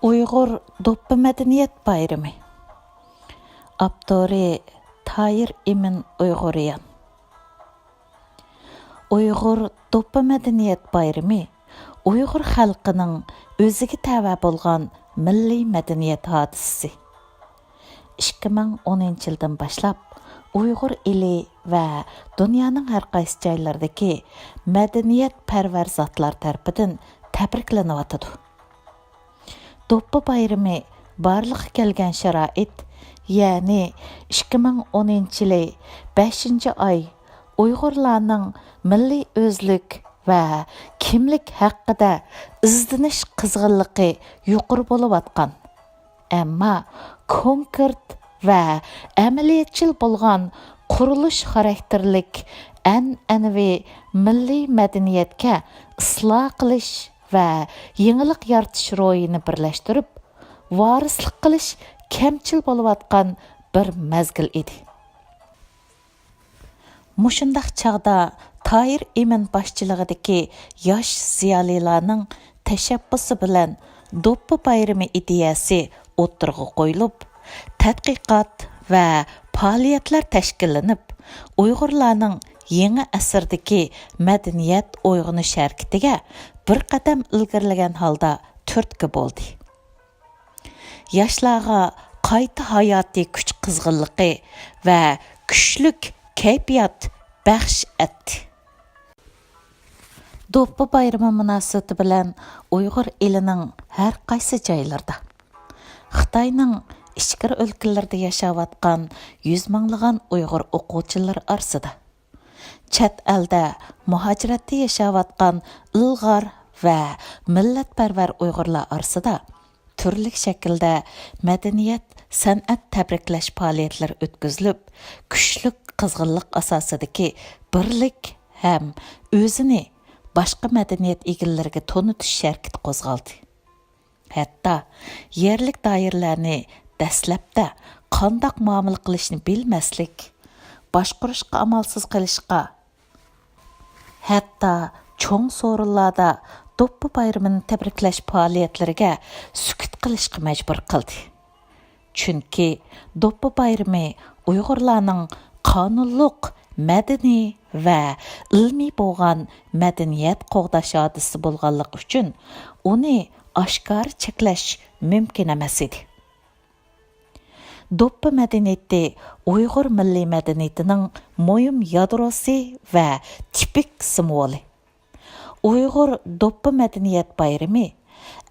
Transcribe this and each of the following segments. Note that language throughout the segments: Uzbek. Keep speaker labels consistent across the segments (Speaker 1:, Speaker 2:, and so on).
Speaker 1: Uyghur Doppa MedinMediniyet Bayrimi. Aptori Tahir Imin Uyghurian. Uyghur Doppa MedinMediniyet Bayrimi Uyghur xalqının özüge təvə bolğan milli medeniyet hadisesi. 2010 yıldan başlap Uyghur ili və dünyanın hər qaysı joylardakı medeniyet pərvər zatlar tərəfindən təbriklənib. Doppa bayrimi barlığı kelgen şərait, yani 2010 yılı 5. ay Uyghurlarning milli özlük və kimlik haqqında izdinish qizg'inligi yuqori bo'lib atgan. Ammo konkret və əməliyyatçıl bo'lgan quruluş xarakterlik an'anaviy milli madaniyatga isloh qilish və yenilik yaratish ro'yini birlashtirib, varislik qilish kamchil bo'lib atgan bir mezgil edi. Mushundaq chaqda Tahir Imin başçılığındaki yosh ziyolilarning tashabbusi bilan Doppa bayrimi ideyasi o'ttirg'i qo'yilib, tadqiqot va faoliyatlar tashkillanib, Uyg'urlarning yangi asrdagi madaniyat uyg'onish harakatiga bir qadam ilgirlagan holda turtki bo'ldi. Yoshlarga qayta hayotiy kuch qizg'inligi va kuchlik kayfiyat baxsh etdi. Doppa bayrimi munosabati bilan Uyg'ur elining har qaysi joylarida, Xitoyning ichkari o'lkalarida yashayotgan 100 minglagan Uyg'ur o'quvchilar orasida, chet elda muhojiratda yashayotgan ilg'or va millatparvar Uyg'urlar orasida turli shaklda madaniyat, san'at tabriklash faoliyatlari o'tkazilib, kuchlik qizg'inlik asosidagi birlik ham o'zini boshqa madaniyat egalariga tonitish harakati qo'zg'aldi. Hatto yerlik doiralarni dastlabda qandoq muomala qilishni bilmaslik, boshqarishga amalsiz qilishga, hatto cho'ng so'rinlarda Doppa bayramini tabriklash faoliyatlariga sukut qilishga majbur qildi. Chunki Doppa bayrami Uyg'urlarning qonunliq, madaniy va ilmiy bo'lgan madaniyat qo'g'dash hodisi bo'lganligi uchun uni oshkor cheklash mumkin emas edi. Doppa madaniyati Uyg'ur milliy madaniyatining muhim yadrosi va tipik simvoli. Uyghur Doppa MedinMediniyet Bayrimi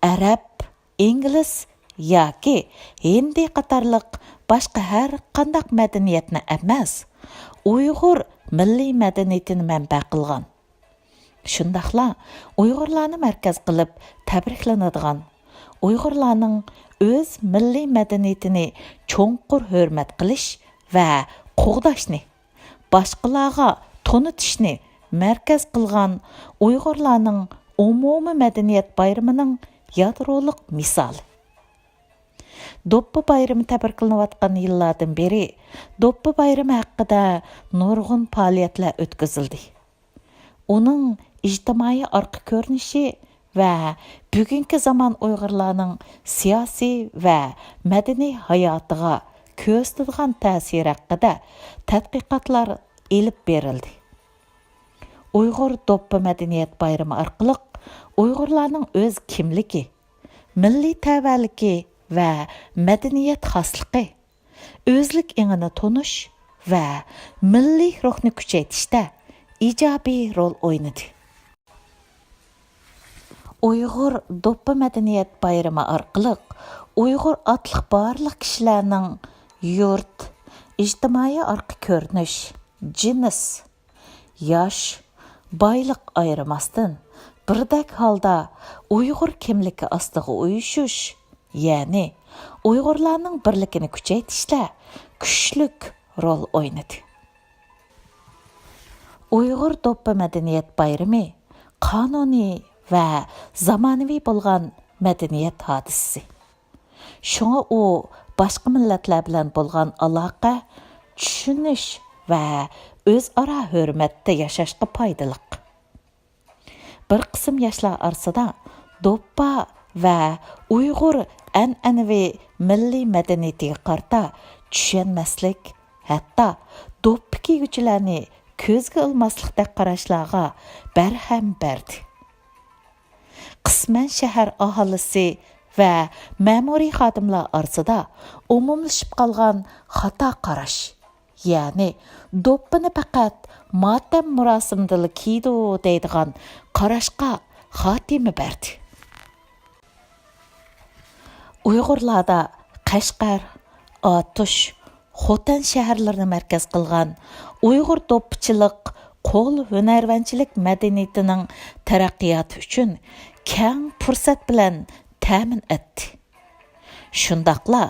Speaker 1: arab, ingliz yoki hindi qatorliq boshqa har qanday madaniyatni emas, Uyg'ur milliy madaniyatini manba qilgan. Shundaqla Uyg'urlarni markaz qilib tabriklanadigan, Uyg'urlarning o'z milliy madaniyatini cho'nqur hurmat qilish va qo'g'dashni, boshqalarga tonitishni markaz qilgan Uyg'urlarning umumiy madaniyat bayramining yadroliq misoli. Doppa bayrami tabriklanayotgan yillardan beri Doppa bayrami haqida nurg'un faoliyatlar o'tkazildi. Uning ijtimoiy orqa ko'rinishi va bugungi zamon Uyg'urlarning siyosiy va madaniy hayotiga ko'rsatgan ta'siri haqida tadqiqotlar elib berildi. Uyghur Doppa MedinMediniyet Bayrimi orqali Uyg'urlarning o'z kimligi, milliy tavalligi va madaniyat xosligi, o'zlik ingini tonish va milliy ruhni kuchaytirishda ijobiy rol o'ynadi. Uyghur Doppa MedinMediniyet Bayrimi orqali Uyg'ur otliq barliq kishilarning yurt, ijtimoiy orqa ko'rinish, jins, yosh, boyliq ayırmasdan birdak holda Uyg'ur kimligi ostiga uyushish, ya'ni Uyg'urlarning birligini kuchaytirishda kuchlik rol o'ynadi. Uyghur Doppa MedinMediniyet Bayrimi qonuniy va zamonaviy bo'lgan madaniyat hodisasi. Shunga u boshqa millatlar bilan bo'lgan aloqa, tushunish va o'zaro hurmatda yashashga foydali. Bir qism yoshlar orasida Doppa və Uyğur ənənəvi milli mədəniyyətiga qarta düşənməslik, hətta doppı kiygüçülərni көзгө ilmaslıqdək qarashlarga bərhəm berdi. Qismən şəhər ahalisi və məmuri xadimlar arasında umumlaşıb qalğan xata qarash, ya'ni doppini faqat motam murosimida kiydi deydigan qarashqa xotima berdi. Uyg'urlarda Qashqar, Otush, Xotan shaharlarini markaz qilgan Uyghur doppchilik, qo'l hunarvanchilik madaniyatining taraqqiyoti uchun keng fursat bilan ta'min etdi. Shundaqla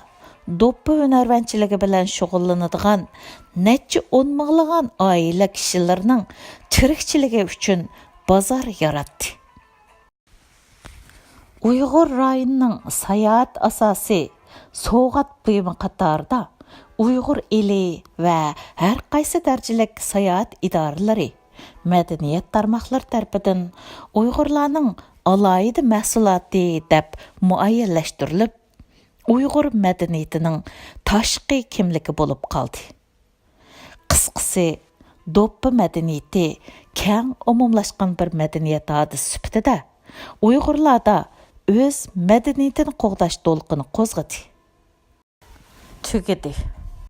Speaker 1: do'ppi hunarvanchiligi bilan shug'ullanadigan necha 10 minglagan oila kishilarining tirikchiligi uchun bozor yaratdi. Uyg'ur rayonining sayohat asosi sovg'at buyumi qatorida Uyghur eli və hər qaysı dərəcəlik sayohat idoralari, madaniyat tarmoqlari tərəfindən Uyg'urlarning alohida mahsuloti deb muayyanlashtirilib, Uyg'ur madaniyatining tashqi kimligi bo'lib qoldi. Qisqasi, do'ppa madaniyati keng umumlashgan bir madaniyat hodisi sifatida Uyg'urlarda o'z madaniyatini qo'g'dash to'lqini qo'zg'adi. Tugadi.